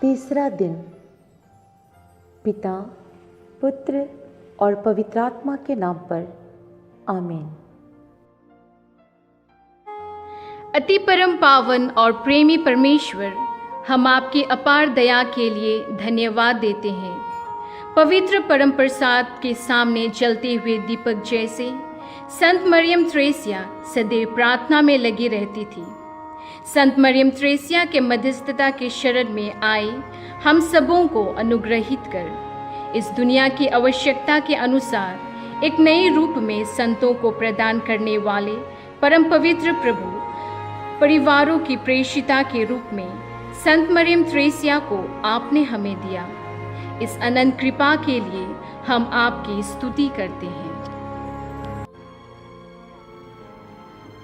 तीसरा दिन। पिता, पुत्र और पवित्र आत्मा के नाम पर आमीन। अति परम पावन और प्रेमी परमेश्वर, हम आपकी अपार दया के लिए धन्यवाद देते हैं। पवित्र परम प्रसाद के सामने जलते हुए दीपक जैसे संत मरियम थ्रेसिया सदैव प्रार्थना में लगी रहती थी। संत मरियम थ्रेसिया के मध्यस्थता के शरण में आए हम सबों को अनुग्रहित कर इस दुनिया की आवश्यकता के अनुसार एक नए रूप में संतों को प्रदान करने वाले परम पवित्र प्रभु परिवारों की प्रेषिता के रूप में संत मरियम थ्रेसिया को आपने हमें दिया। इस अनंत कृपा के लिए हम आपकी स्तुति करते हैं।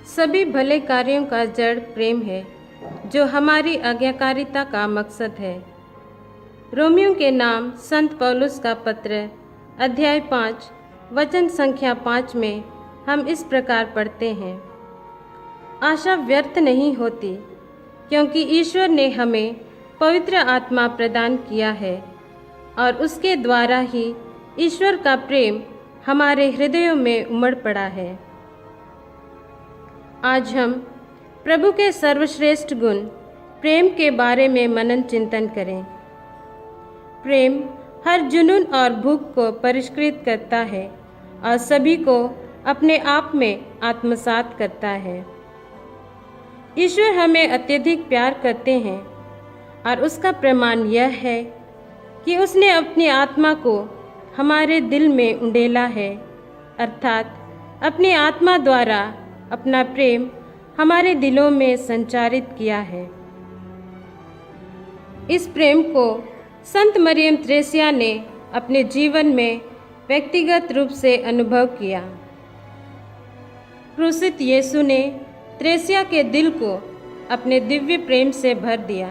सभी भले कार्यों का जड़ प्रेम है, जो हमारी आज्ञाकारिता का मकसद है। रोमियो के नाम संत पौलुस का पत्र अध्याय 5 वचन संख्या 5 में हम इस प्रकार पढ़ते हैं, आशा व्यर्थ नहीं होती, क्योंकि ईश्वर ने हमें पवित्र आत्मा प्रदान किया है और उसके द्वारा ही ईश्वर का प्रेम हमारे हृदयों में उमड़ पड़ा है। आज हम प्रभु के सर्वश्रेष्ठ गुण प्रेम के बारे में मनन चिंतन करें। प्रेम हर जुनून और भूख को परिष्कृत करता है और सभी को अपने आप में आत्मसात करता है। ईश्वर हमें अत्यधिक प्यार करते हैं और उसका प्रमाण यह है कि उसने अपनी आत्मा को हमारे दिल में उंडेला है, अर्थात अपनी आत्मा द्वारा अपना प्रेम हमारे दिलों में संचारित किया है। इस प्रेम को संत मरियम थ्रेसिया ने अपने जीवन में व्यक्तिगत रूप से अनुभव किया। क्रूसित यीशु ने थ्रेसिया के दिल को अपने दिव्य प्रेम से भर दिया।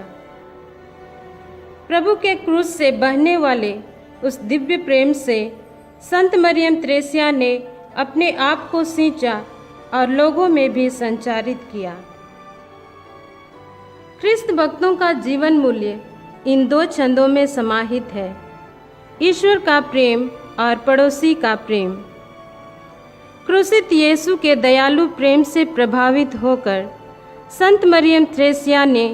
प्रभु के क्रूस से बहने वाले उस दिव्य प्रेम से संत मरियम थ्रेसिया ने अपने आप को सींचा और लोगों में भी संचारित किया। ख्रिस्त भक्तों का जीवन मूल्य इन दो छंदों में समाहित है, ईश्वर का प्रेम और पड़ोसी का प्रेम। क्रूसित यीशु के दयालु प्रेम से प्रभावित होकर संत मरियम थ्रेसिया ने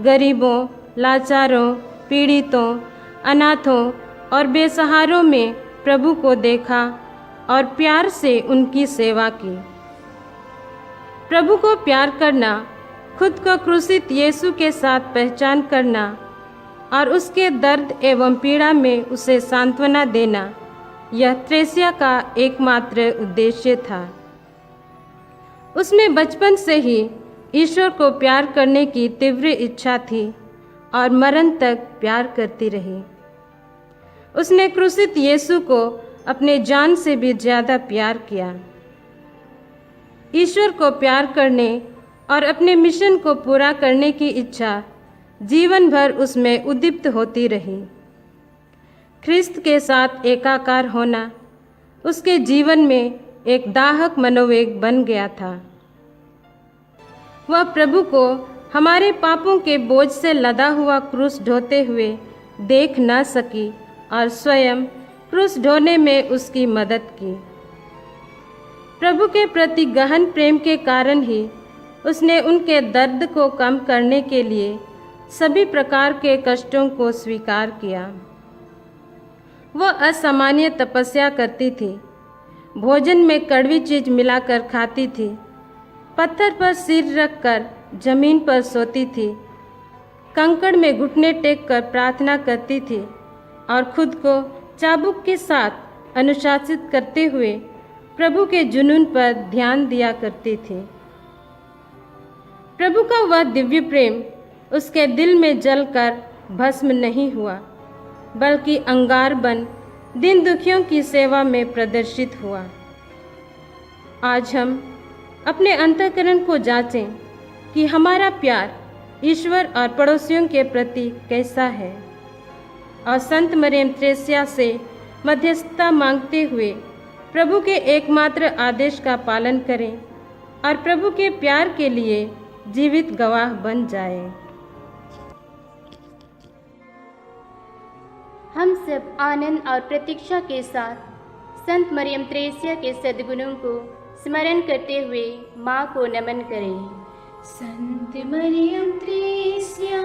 गरीबों, लाचारों, पीड़ितों, अनाथों और बेसहारों में प्रभु को देखा और प्यार से उनकी सेवा की। प्रभु को प्यार करना, खुद को क्रूसित यीशु के साथ पहचान करना और उसके दर्द एवं पीड़ा में उसे सांत्वना देना, यह थ्रेसिया का एकमात्र उद्देश्य था। उसमें बचपन से ही ईश्वर को प्यार करने की तीव्र इच्छा थी और मरण तक प्यार करती रही। उसने क्रूसित यीशु को अपने जान से भी ज़्यादा प्यार किया। ईश्वर को प्यार करने और अपने मिशन को पूरा करने की इच्छा जीवन भर उसमें उद्दीप्त होती रही। ख्रिस्त के साथ एकाकार होना उसके जीवन में एक दाहक मनोवेग बन गया था। वह प्रभु को हमारे पापों के बोझ से लदा हुआ क्रूस ढोते हुए देख न सकी और स्वयं क्रूस ढोने में उसकी मदद की। प्रभु के प्रति गहन प्रेम के कारण ही उसने उनके दर्द को कम करने के लिए सभी प्रकार के कष्टों को स्वीकार किया। वह असामान्य तपस्या करती थी, भोजन में कड़वी चीज मिलाकर खाती थी, पत्थर पर सिर रखकर जमीन पर सोती थी, कंकड़ में घुटने टेक कर प्रार्थना करती थी और खुद को चाबुक के साथ अनुशासित करते हुए प्रभु के जुनून पर ध्यान दिया करती थी। प्रभु का वह दिव्य प्रेम उसके दिल में जलकर भस्म नहीं हुआ, बल्कि अंगार बन दिन दुखियों की सेवा में प्रदर्शित हुआ। आज हम अपने अंतःकरण को जांचें कि हमारा प्यार ईश्वर और पड़ोसियों के प्रति कैसा है, और संत मरियम थ्रेसिया से मध्यस्थता मांगते हुए प्रभु के एकमात्र आदेश का पालन करें और प्रभु के प्यार के लिए जीवित गवाह बन जाएं। हम सब आनंद और प्रतीक्षा के साथ संत मरियम त्रेसिया के सद्गुणों को स्मरण करते हुए माँ को नमन करें। संत मरियम त्रेसिया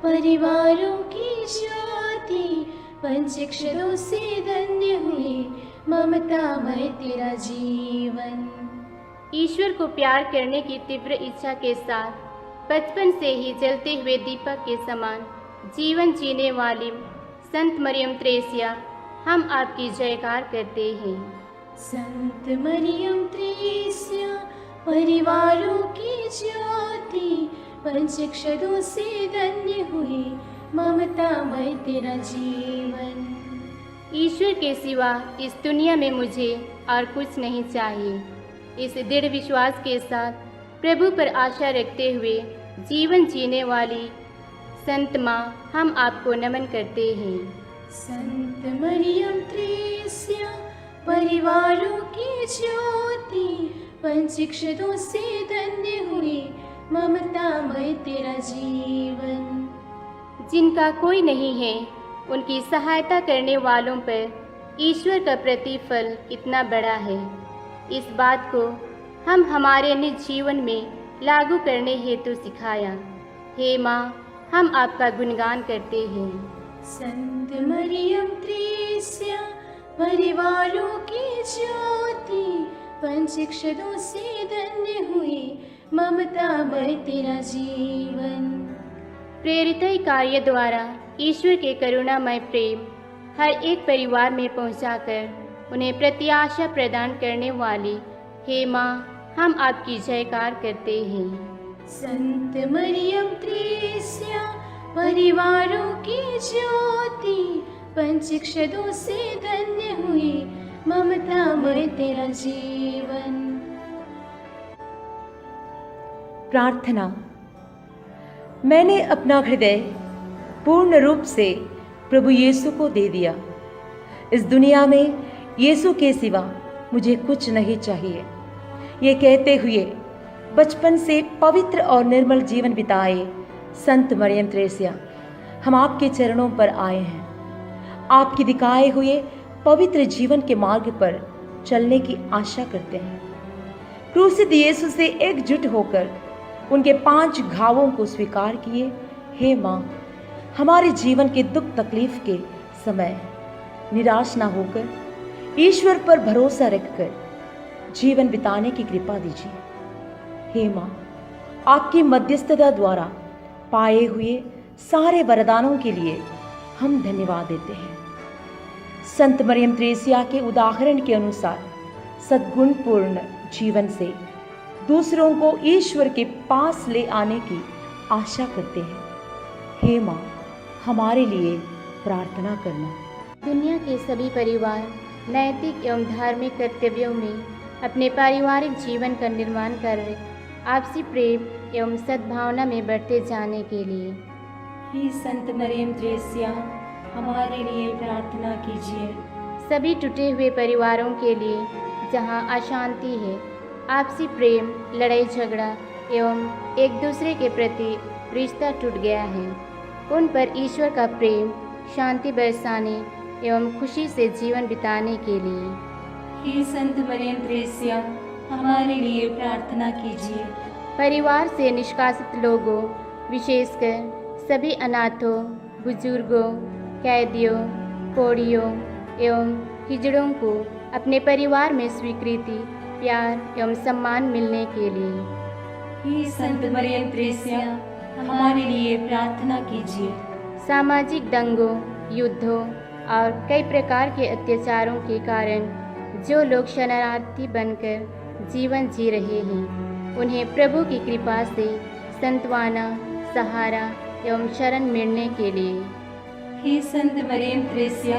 परिवारों की ज्योति, पंचक्षरों से धन्य हुई ममतामय तेरा जीवन। ईश्वर को प्यार करने की तीव्र इच्छा के साथ बचपन से ही जलते हुए दीपक के समान जीवन जीने वाली संत मरियम त्रेसिया, हम आपकी जयकार करते हैं। संत मरियम त्रेसिया परिवारों की ज्योति, पंचक्षरों से धन्य हुई ममतामय तेरा जीवन। ईश्वर के सिवा इस दुनिया में मुझे और कुछ नहीं चाहिए। इस दृढ़ विश्वास के साथ प्रभु पर आशा रखते हुए जीवन जीने वाली संत माँ, हम आपको नमन करते हैं। संत मरियम त्रेसिया परिवारों की ज्योति, पंचक्षरों से धन्य हुई ममतामय तेरा जीवन। जिनका कोई नहीं है, उनकी सहायता करने वालों पर ईश्वर का प्रतिफल कितना बड़ा है, इस बात को हम हमारे निज जीवन में लागू करने हेतु सिखाया। हे माँ, हम आपका गुणगान करते हैं। संत मरियम त्रेसिया परिवारों की ज्योति, पंचक्षरों से धन्य हुई ममतामय तेरा जीवन। प्रेरित कार्य द्वारा ईश्वर के करुणामय प्रेम हर एक परिवार में पहुंचाकर उन्हें प्रत्याशा प्रदान करने वाली हे माँ, हम आपकी जयकार करते हैं। संत मरियम त्रेसिया परिवारों की ज्योति, पंचक्षरों से धन्य हुई ममतामय तेरा जीवन। प्रार्थना। मैंने अपना हृदय पूर्ण रूप से प्रभु यीशु को दे दिया। इस दुनिया में यीशु के सिवा मुझे कुछ नहीं चाहिए। ये कहते हुए बचपन से पवित्र और निर्मल जीवन बिताए संत मरियम त्रेसिया, हम आपके चरणों पर आए हैं। आपके दिखाए हुए पवित्र जीवन के मार्ग पर चलने की आशा करते हैं। क्रूसित यीशु से एकजुट होकर उनके 5 घावों को स्वीकार किए। हे माँ, हमारे जीवन के दुख तकलीफ के समय निराश ना होकर ईश्वर पर भरोसा रखकर जीवन बिताने की कृपा दीजिए। हे माँ, आपकी मध्यस्थता द्वारा पाए हुए सारे वरदानों के लिए हम धन्यवाद देते हैं। संत मरियम त्रेसिया के उदाहरण के अनुसार सद्गुणपूर्ण जीवन से दूसरों को ईश्वर के पास ले आने की आशा करते हैं। हे माँ, हमारे लिए प्रार्थना करना। दुनिया के सभी परिवार नैतिक एवं धार्मिक कर्तव्यों में अपने पारिवारिक जीवन का निर्माण कर आपसी प्रेम एवं सद्भावना में बढ़ते जाने के लिए हे संत मरियम त्रेसिया, हमारे लिए प्रार्थना कीजिए। सभी टूटे हुए परिवारों के लिए जहां अशांति है, आपसी प्रेम, लड़ाई झगड़ा एवं एक दूसरे के प्रति रिश्ता टूट गया है, उन पर ईश्वर का प्रेम, शांति बरसाने एवं खुशी से जीवन बिताने के लिए हे संत मरियम त्रेसिया, हमारे लिए प्रार्थना कीजिए। परिवार से निष्कासित लोगों, विशेषकर सभी अनाथों, बुजुर्गों, कैदियों, कोढ़ियों एवं हिजड़ों को अपने परिवार में स्वीकृति, प्यार एवं सम्मान मिलने के लिए हे संत मरियम त्रेसिया, हमारे लिए प्रार्थना कीजिए। सामाजिक दंगों, युद्धों और कई प्रकार के अत्याचारों के कारण जो लोग शरणार्थी बनकर जीवन जी रहे हैं, उन्हें प्रभु की कृपा से सांत्वना, सहारा एवं शरण मिलने के लिए हे संत मरियम त्रेसिया,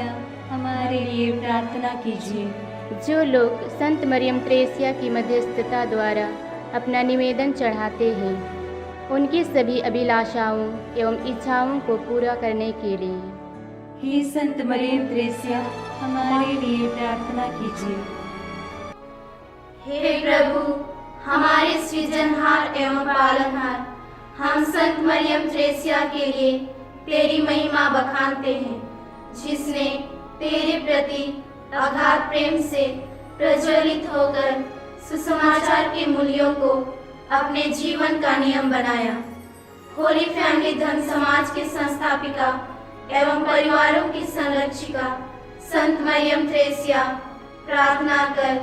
हमारे लिए प्रार्थना कीजिए। जो लोग संत मरियम त्रेसिया की मध्यस्थता द्वारा अपना निवेदन चढ़ाते हैं, उनकी सभी अभिलाषाओं एवं इच्छाओं को पूरा करने के लिए हे संत मरियम त्रेसिया, हमारे लिए प्रार्थना कीजिए। हे प्रभु, हमारे सृजनहार एवं पालनहार, हम संत मरियम त्रेसिया के लिए तेरी महिमा बखानते हैं। जिसने तेरे प्रति अगाध प्रेम से प्रज्वलित होकर सुसमाचार के मूल्यों को अपने जीवन का नियम बनाया। होली फैमिली धर्म समाज की संस्थापिका एवं परिवारों की संरक्षिका संत मरियम थ्रेसिया, प्रार्थना कर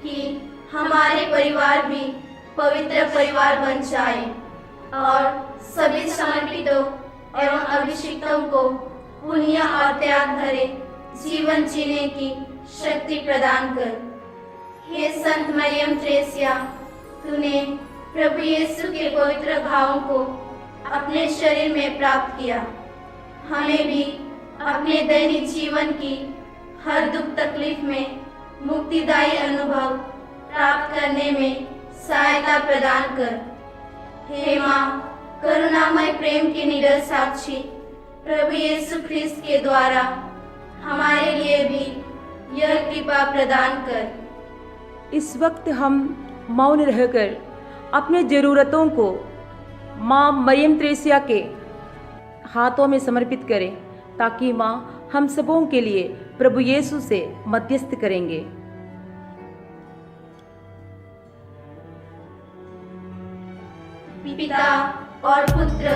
कि हमारे परिवार भी पवित्र परिवार बन जाए और सभी समर्पितों एवं अभिषिक्तों को पुण्य और त्याग भरे जीवन जीने की शक्ति प्रदान कर। हे संत मरियम थ्रेसिया, तूने प्रभु यीशु के पवित्र भावों को अपने शरीर में प्राप्त किया। हमें भी अपने दैनिक जीवन की हर दुख तकलीफ में मुक्तिदायी अनुभव प्राप्त करने में सहायता प्रदान कर। हे माँ, करुणामय प्रेम की निडर साक्षी, प्रभु यीशु ख्रिस्त के द्वारा हमारे लिए भी यह कृपा प्रदान कर। इस वक्त हम मौन रहकर अपने ज़रूरतों को माँ मरियम थ्रेसिया के हाथों में समर्पित करें, ताकि माँ हम सबों के लिए प्रभु यीशु से मध्यस्थ करेंगे। पिता और पुत्र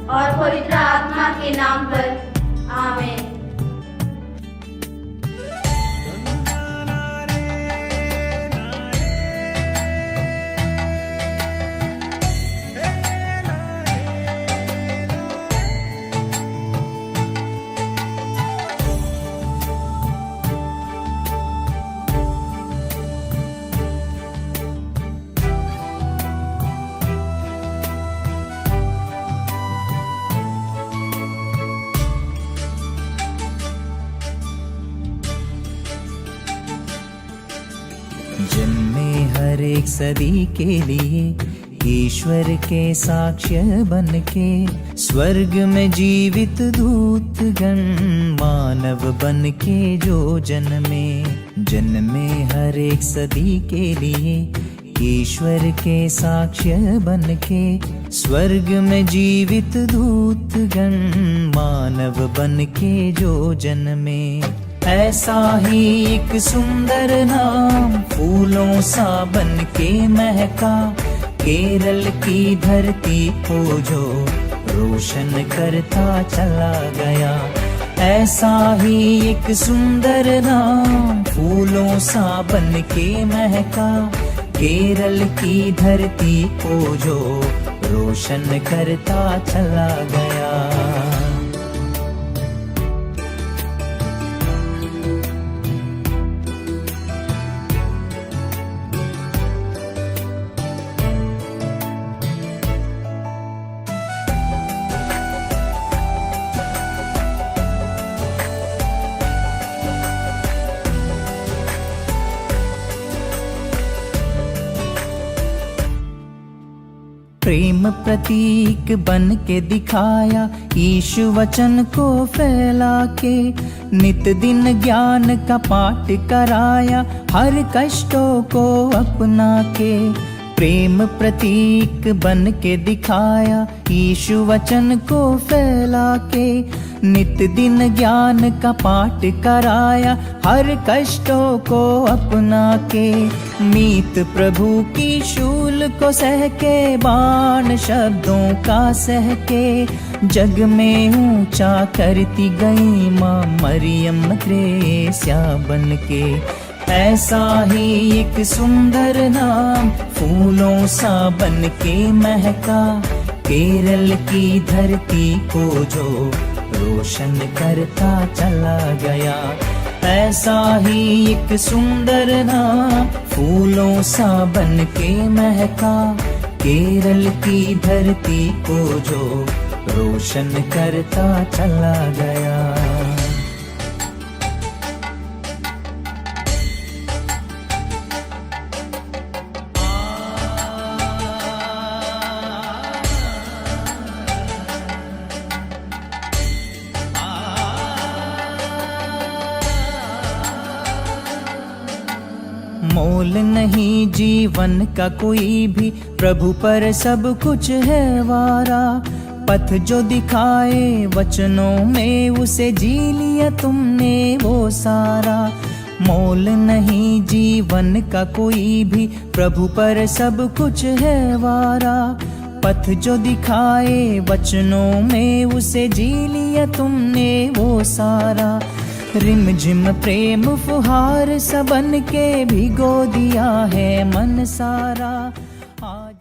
और पवित्र आत्मा के नाम पर आमीन। जन्मे हर एक सदी के लिए ईश्वर के साक्ष्य बन के, स्वर्ग में जीवित दूत गण मानव बन के जो जन्मे। जन्मे हर एक सदी के लिए ईश्वर के साक्ष्य बन के, स्वर्ग में जीवित दूत गण मानव बन के जो जन्मे। ऐसा ही एक सुंदर नाम फूलों सा बन के महका, केरल की धरती को जो रोशन करता चला गया। ऐसा ही एक सुंदर नाम फूलों सा बन के महका, केरल की धरती को जो रोशन करता चला गया। प्रेम प्रतीक बन के दिखाया यीशु वचन को फैला के, नित दिन ज्ञान का पाठ कराया हर कष्टों को अपना के। प्रेम प्रतीक बन के दिखाया यीशु वचन को फैला के, नित दिन ज्ञान का पाठ कराया हर कष्टों को अपना के। मीत प्रभु की शूल को सह के, बाण शब्दों का सह के, जग में ऊंचा करती गई माँ मरियम थ्रेसिया बन के। ऐसा ही एक सुंदर नाम फूलों सा बन के महका, केरल की धरती को जो रोशन करता चला गया। ऐसा ही एक सुंदर नाम फूलों सा बन के महका, केरल की धरती को जो रोशन करता चला गया। मोल नहीं जीवन का कोई भी, प्रभु पर सब कुछ है वारा। पथ जो दिखाए वचनों में उसे जी लिया तुमने वो सारा। मोल नहीं जीवन का कोई भी, प्रभु पर सब कुछ है वारा। पथ जो दिखाए वचनों में उसे जी लिया तुमने वो सारा। रिम झिम प्रेम फुहार सबन के भिगो दिया है मन सारा।